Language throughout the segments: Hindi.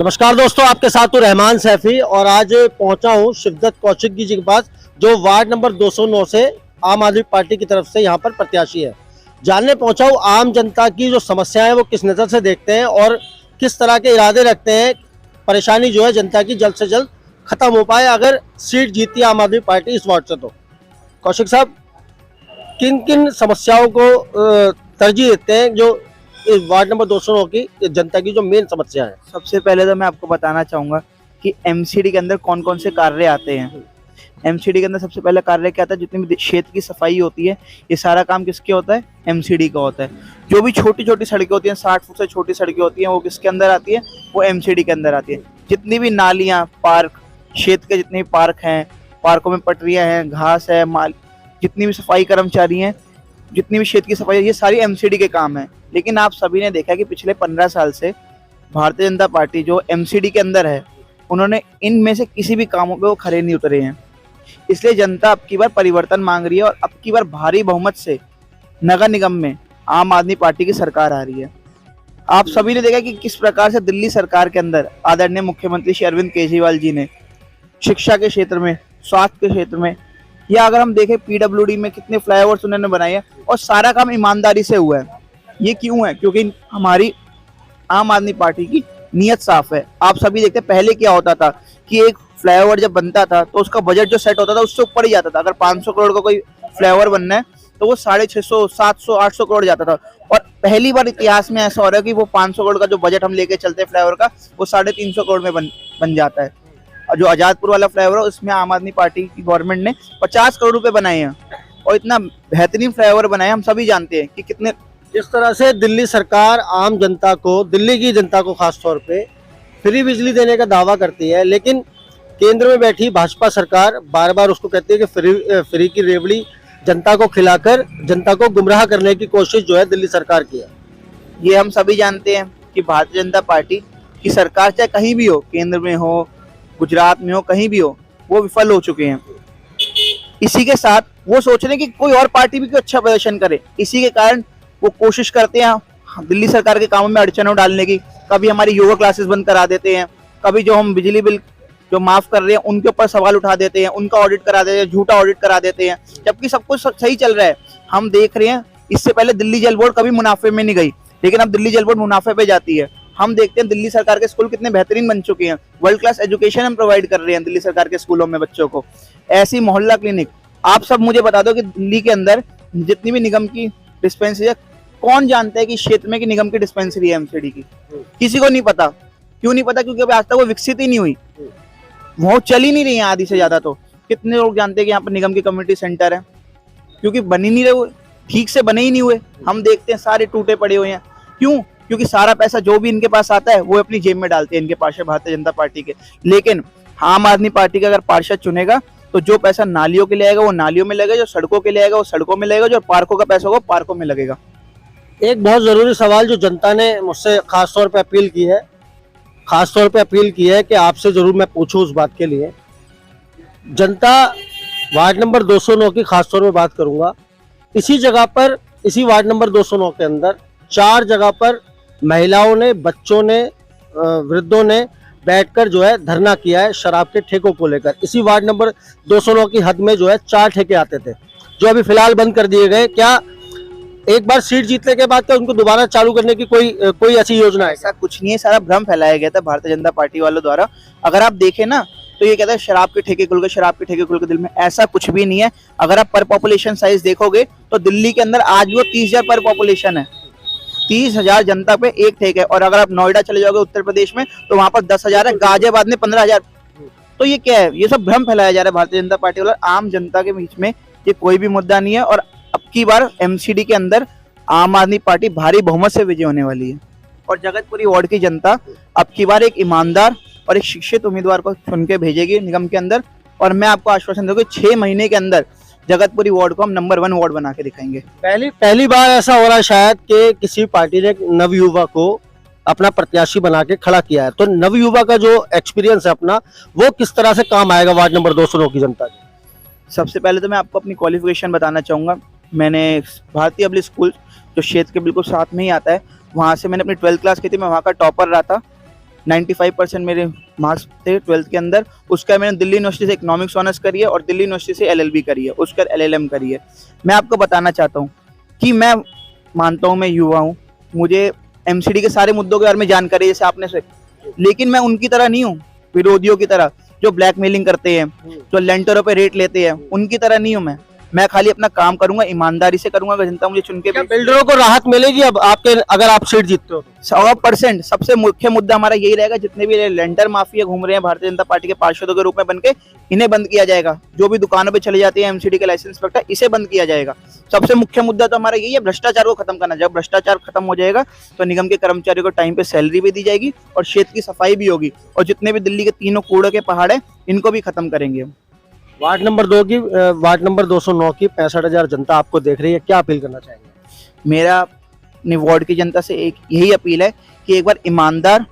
नमस्कार दोस्तों, आपके साथ हूँ रहमान सैफी और आज पहुंचा हूँ शिवदत्त कौशिक जी के पास, जो वार्ड नंबर 209 से आम आदमी पार्टी की तरफ से यहाँ पर प्रत्याशी है। जानने पहुंचा हूँ आम जनता की जो समस्याएं हैं वो किस नज़र से देखते हैं और किस तरह के इरादे रखते हैं, परेशानी जो है जनता की जल्द से जल्द खत्म हो पाए अगर सीट जीती आम आदमी पार्टी इस वार्ड से। तो कौशिक साहब, किन किन समस्याओं को तरजीह देते हैं जो इस वार्ड नंबर 209 की जनता की जो मेन समस्या है? सबसे पहले तो मैं आपको बताना चाहूँगा कि एमसीडी के अंदर कौन कौन से कार्य आते हैं। एमसीडी के अंदर सबसे पहले कार्य क्या आता है, जितनी भी क्षेत्र की सफाई होती है, ये सारा काम किसके होता है? एमसीडी का होता है। जो भी छोटी छोटी सड़कें होती हैं, 60 फुट से छोटी सड़कें होती हैं, वो किसके अंदर आती है? वो एमसीडी के अंदर आती है। जितनी भी नालियाँ, पार्क, क्षेत्र के जितने भी पार्क हैं, पार्कों में पटरियाँ हैं, घास है, माल, जितनी भी सफाई कर्मचारी हैं, जितनी भी क्षेत्र की सफाई है, ये सारी एमसीडी के काम है। लेकिन आप सभी ने देखा कि पिछले 15 साल से भारतीय जनता पार्टी जो एमसीडी के अंदर है, उन्होंने इनमें से किसी भी कामों पे वो खरे नहीं उतरे हैं। इसलिए जनता अब की बार परिवर्तन मांग रही है और अब की बार भारी बहुमत से नगर निगम में आम आदमी पार्टी की सरकार आ रही है। आप सभी ने देखा कि किस प्रकार से दिल्ली सरकार के अंदर आदरणीय मुख्यमंत्री श्री अरविंद केजरीवाल जी ने शिक्षा के क्षेत्र में, स्वास्थ्य के क्षेत्र में, या अगर हम देखें पीडब्ल्यूडी में कितने फ्लाईओवर्स उन्होंने बनाए हैं और सारा काम ईमानदारी से हुआ है। ये क्यों है? क्योंकि हमारी आम आदमी पार्टी की नीयत साफ है। आप सभी देखते हैं पहले क्या होता था कि एक फ्लाईओवर जब बनता था तो उसका बजट जो सेट होता था उससे ऊपर ही जाता था। अगर 500 करोड़ का कोई फ्लाईओवर बनना है तो वो 650, 700, 800 करोड़ जाता था। और पहली बार इतिहास में ऐसा हो रहा है कि वो 500 करोड़ का जो बजट हम लेके चलते हैं फ्लाईओवर का, वो 350 करोड़ में बन जाता है। और जो आजादपुर वाला फ्लाईओवर है उसमें आम आदमी पार्टी की गवर्नमेंट ने 50 करोड़ रुपए बनाए हैं और इतना बेहतरीन फ्लाईओवर बनाया। हम सभी जानते हैं कि कितने, जिस तरह से दिल्ली सरकार आम जनता को, दिल्ली की जनता को खास तौर पे फ्री बिजली देने का दावा करती है, लेकिन केंद्र में बैठी भाजपा सरकार बार बार उसको कहती है कि फ्री की रेवड़ी जनता को खिलाकर जनता को गुमराह करने की कोशिश जो है दिल्ली सरकार की है। ये हम सभी जानते हैं कि भारतीय जनता पार्टी की सरकार चाहे कहीं भी हो, केंद्र में हो, गुजरात में हो, कहीं भी हो, वो विफल हो चुके हैं। इसी के साथ वो सोच रहे हैं कि कोई और पार्टी भी कोई अच्छा प्रदर्शन करे। इसी के कारण वो कोशिश करते हैं दिल्ली सरकार के कामों में अड़चनों डालने की। कभी हमारी योगा क्लासेस बंद करा देते हैं, कभी जो हम बिजली बिल जो माफ कर रहे हैं उनके ऊपर सवाल उठा देते हैं, उनका ऑडिट करा देते हैं, झूठा ऑडिट करा देते हैं, जबकि सब कुछ सही चल रहा है। हम देख रहे हैं इससे पहले दिल्ली जल बोर्ड कभी मुनाफे में नहीं गई, लेकिन अब दिल्ली जल बोर्ड मुनाफे पे जाती है। हम देखते हैं दिल्ली सरकार के स्कूल कितने बेहतरीन बन चुके हैं। वर्ल्ड क्लास एजुकेशन हम प्रोवाइड कर रहे हैं दिल्ली सरकार के स्कूलों में बच्चों को। ऐसी मोहल्ला क्लिनिक, आप सब मुझे बता दो कि दिल्ली के अंदर जितनी भी निगम की डिस्पेंसरी है, कौन जानता है कि क्षेत्र में कि निगम की डिस्पेंसरी है एमसीडी की? किसी को नहीं पता। क्यों नहीं पता? क्योंकि अभी आज तक वो विकसित ही नहीं हुई, वो चल ही नहीं रही है आधी से ज्यादा। तो कितने लोग जानते हैं कि यहाँ पर निगम की कम्युनिटी सेंटर है? क्योंकि बन ही नहीं रहे, वो ठीक से बने ही नहीं हुए। हम देखते हैं सारे टूटे पड़े हुए हैं। क्यों? क्योंकि सारा पैसा जो भी इनके पास आता है वो अपनी जेब में डालते हैं इनके पार्षद भारतीय जनता पार्टी के। लेकिन आम आदमी पार्टी का अगर पार्षद चुनेगा तो जो पैसा नालियों के लिए आएगा वो नालियों में लगेगा, जो सड़कों के लिए आएगा वो सड़कों में लगेगा, जो पार्कों का पैसा होगा पार्कों में लगेगा। एक बहुत ज़रूरी सवाल जो जनता ने मुझसे खास तौर पे अपील की है कि आपसे ज़रूर मैं पूछूं उस बात के लिए। जनता वार्ड नंबर 209 की खास तौर पे बात करूंगा। इसी जगह पर, इसी वार्ड नंबर 209 के अंदर 4 जगह पर महिलाओं ने, बच्चों ने, वृद्धों ने बैठकर जो है धरना किया है शराब के ठेकों को लेकर। इसी वार्ड नंबर 209 की हद में जो है 4 ठेके आते थे जो अभी फिलहाल बंद कर दिए गए। क्या एक बार सीट जीतने के बाद क्या उनको दोबारा चालू करने की कोई ऐसी योजना है? ऐसा कुछ नहीं है, सारा भ्रम फैलाया गया था भारतीय जनता पार्टी वालों द्वारा। अगर आप देखें ना तो ये कहता है शराब के ठेके खुल गए, शराब के ठेके खुल गए। दिल में ऐसा कुछ भी नहीं है। अगर आप पर पॉपुलेशन साइज देखोगे तो दिल्ली के अंदर आज भी वो 30,000 पर पॉपुलेशन है। 30,000 जनता पे एक ठेका है। और अगर आप नोएडा चले जाओगे उत्तर प्रदेश में तो वहां पर 10,000 है, गाजियाबाद में 15,000। तो ये क्या है? ये सब भ्रम फैलाया जा रहा है भारतीय जनता पार्टी वाला। आम जनता के बीच में ये कोई भी मुद्दा नहीं है। और अब की बार एमसीडी के अंदर आम आदमी पार्टी भारी बहुमत से विजय होने वाली है। और जगतपुरी वार्ड की जनता अब की बार एक ईमानदार और एक शिक्षित उम्मीदवार को चुन के भेजेगी निगम के अंदर। और मैं आपको आश्वासन दूंगा 6 महीने के अंदर जगतपुरी वार्ड को हम नंबर 1 वार्ड बना के दिखाएंगे। पहली बार ऐसा हो रहा है शायद कि किसी पार्टी ने नवयुवा को अपना प्रत्याशी बना के खड़ा किया है। तो नवयुवा का जो एक्सपीरियंस है अपना, वो किस तरह से काम आएगा वार्ड नंबर 209 की जनता की? सबसे पहले तो मैं आपको अपनी क्वालिफिकेशन बताना चाहूँगा। मैंने भारतीय पब्लिक स्कूल जो क्षेत्र के बिल्कुल साथ में ही आता है, वहाँ से मैंने अपनी 12th क्लास की थी। मैं वहाँ का टॉपर रहा था। 95% मेरे मार्क्स थे 12th के अंदर। उसका मैंने दिल्ली यूनिवर्सिटी से इकोनॉमिक्स ऑनर्स करी है और दिल्ली यूनिवर्सिटी से LLB करी है, उसका LLM करी है। मैं आपको बताना चाहता हूँ कि मैं मानता हूँ मैं युवा हूँ, मुझे MCD के सारे मुद्दों के बारे में जानकारी है जैसे आपने से, लेकिन मैं उनकी तरह नहीं हूँ, विरोधियों की तरह जो ब्लैकमेलिंग करते हैं, जो लेंटरों पे रेट लेते हैं, उनकी तरह नहीं हूँ मैं खाली अपना काम करूंगा, ईमानदारी से करूंगा। अगर जनता मुझे चुन के क्या बिल्डरों को राहत मिलेगी अब आपके, अगर आप सीट जीतते हो तो? 100% सबसे मुख्य मुद्दा हमारा यही रहेगा, जितने भी लेंटर माफिया घूम रहे हैं भारतीय जनता पार्टी के पार्षदों के रूप में बनके, इन्हें बंद किया जाएगा। जो भी दुकानों पे चले जाते हैं MCD के लाइसेंस इंस्पेक्टर, इसे बंद किया जाएगा। सबसे मुख्य मुद्दा तो हमारा यही है, भ्रष्टाचार को खत्म करना। जब भ्रष्टाचार खत्म हो जाएगा तो निगम के कर्मचारियों को टाइम पे सैलरी भी दी जाएगी और क्षेत्र की सफाई भी होगी, और जितने भी दिल्ली के तीनों कूड़े के पहाड़ है इनको भी खत्म करेंगे हम। वार्ड नंबर 209 की 65,000 जनता आपको देख रही है, क्या अपील करना चाहेंगे? मेरा अपने वार्ड की जनता से एक यही अपील है कि एक बार ईमानदार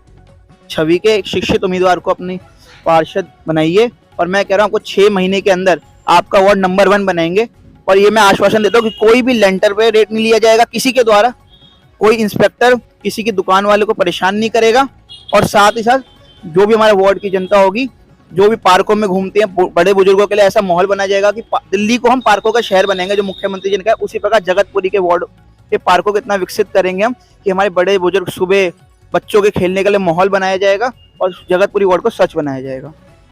छवि के एक शिक्षित उम्मीदवार को अपनी पार्षद बनाइए, और मैं कह रहा हूँ आपको 6 महीने के अंदर आपका वार्ड नंबर 1 बनाएंगे। और ये मैं आश्वासन देता हूँ कि कोई भी लेंटर पे रेट नहीं लिया जाएगा किसी के द्वारा, कोई इंस्पेक्टर किसी की दुकान वाले को परेशान नहीं करेगा, और साथ ही साथ जो भी हमारे वार्ड की जनता होगी, जो भी पार्कों में घूमते हैं बड़े बुजुर्गों के लिए ऐसा माहौल बनाया जाएगा कि दिल्ली को हम पार्कों का शहर बनाएंगे, जो मुख्यमंत्री जी ने कहा। उसी प्रकार जगतपुरी के वार्ड के पार्कों को इतना विकसित करेंगे हम कि हमारे बड़े बुजुर्ग सुबह बच्चों के खेलने के लिए माहौल बनाया जाएगा और जगतपुरी वार्ड को स्वच्छ बनाया जाएगा।